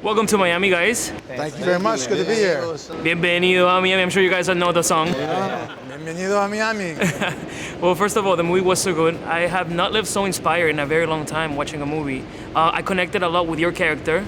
Welcome to Miami, guys. Thank you very much. Good to be here. Bienvenido a Miami. I'm sure you guys know the song. Bienvenido a Miami. Well, first of all, the movie was so good. I have not lived so inspired in a very long time watching a movie. I connected a lot with your character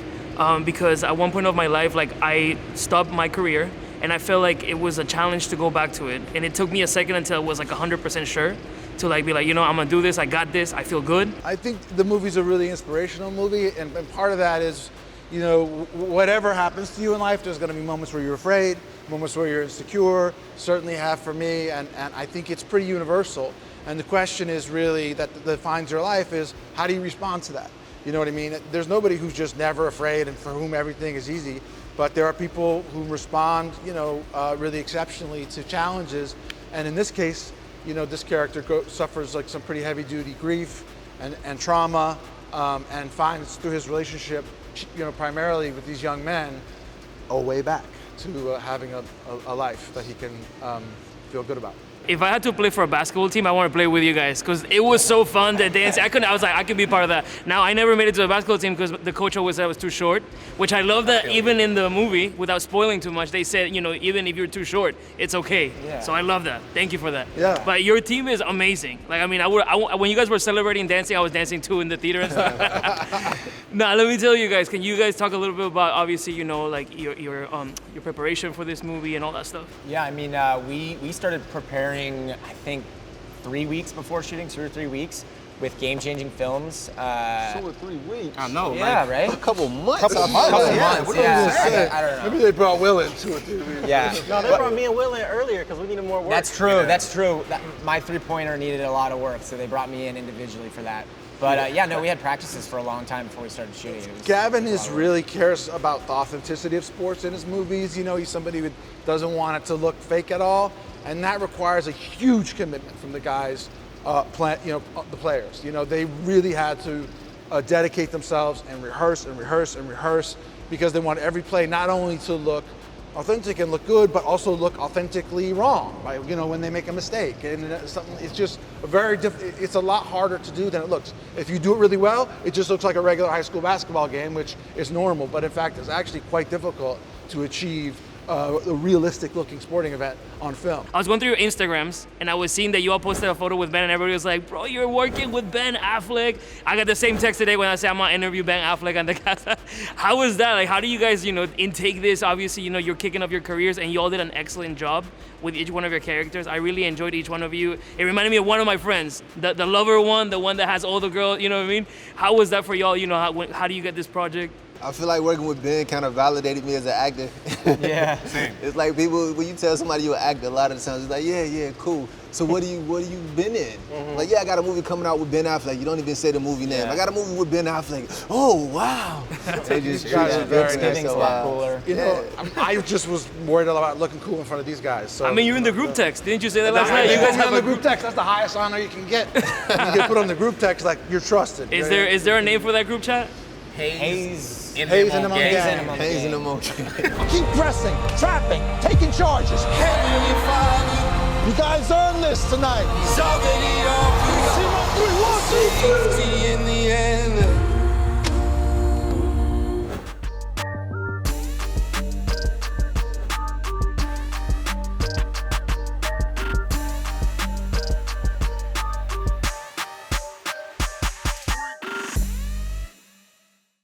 because at one point of my life, like I stopped my career and I felt like it was a challenge to go back to it. And it took me a second until I was like 100% sure to like be like, you know, I'm gonna do this. I got this. I feel good. I think the movie's a really inspirational movie, and part of that is, you know, whatever happens to you in life, there's gonna be moments where you're afraid, moments where you're insecure, certainly have for me, and I think it's pretty universal. And the question is really that defines your life is, how do you respond to that? You know what I mean? There's nobody who's just never afraid and for whom everything is easy, but there are people who respond, you know, really exceptionally to challenges. And in this case, you know, this character suffers like some pretty heavy duty grief and trauma, and finds through his relationship, you know, primarily with these young men, a way back to having a life that he can feel good about. If I had to play for a basketball team, I want to play with you guys because it was so fun to dance. I was like, I could be part of that. Now, I never made it to a basketball team because the coach always said I was too short, which I love that even in the movie, without spoiling too much, they said, you know, even if you're too short, it's okay. Yeah. So I love that. Thank you for that. Yeah. But your team is amazing. Like, I mean, when you guys were celebrating dancing, I was dancing too in the theater and stuff. Now, let me tell you guys, can you guys talk a little bit about, obviously, you know, like your preparation for this movie and all that stuff? Yeah, I mean, we started preparing, I think, 3 weeks before shooting, 2 or 3 weeks, with game-changing films. 2 or 3 weeks. I know, yeah, right? A couple months. Couple months, yeah. I don't know. Maybe they brought Will in 2 or 3 weeks. Yeah. No, they brought me and Will in earlier because we needed more work. That's true. That's true. My three-pointer needed a lot of work, so they brought me in individually for that. But yeah, no, we had practices for a long time before we started shooting. Gavin really cares about the authenticity of sports in his movies. You know, he's somebody who doesn't want it to look fake at all, and that requires a huge commitment from the guys, the players. You know, they really had to dedicate themselves and rehearse and rehearse and rehearse because they want every play not only to look authentic and look good, but also look authentically wrong, right? You know, when they make a mistake. And it's just it's a lot harder to do than it looks. If you do it really well, it just looks like a regular high school basketball game, which is normal, but in fact, it's actually quite difficult to achieve a realistic looking sporting event on film. I was going through your Instagrams and I was seeing that you all posted a photo with Ben and everybody was like, bro, you're working with Ben Affleck. I got the same text today when I said I'm gonna interview Ben Affleck on the cast. How was that? Like, how do you guys, you know, intake this? Obviously, you know, you're kicking off your careers and you all did an excellent job with each one of your characters. I really enjoyed each one of you. It reminded me of one of my friends, the lover one, the one that has all the girls, you know what I mean? How was that for y'all? You know, how do you get this project? I feel like working with Ben kind of validated me as an actor. Yeah, same. It's like people, when you tell somebody you're an actor, a lot of the times it's like, yeah, cool. So what have you been in? Mm-hmm. Like, yeah, I got a movie coming out with Ben Affleck. You don't even say the movie name. I got a movie with Ben Affleck. Oh, wow. They just guys are very nice. A lot cooler. You know, I just was worried about looking cool in front of these guys. So, I mean, you're in the group text. Didn't you say that last night? You guys have on the group text. That's the highest honor you can get. You get put on the group text like you're trusted. Is there a name for that group chat? Hayes in the monkey. Keep pressing, trapping, taking charges. You guys earned this tonight. in the end.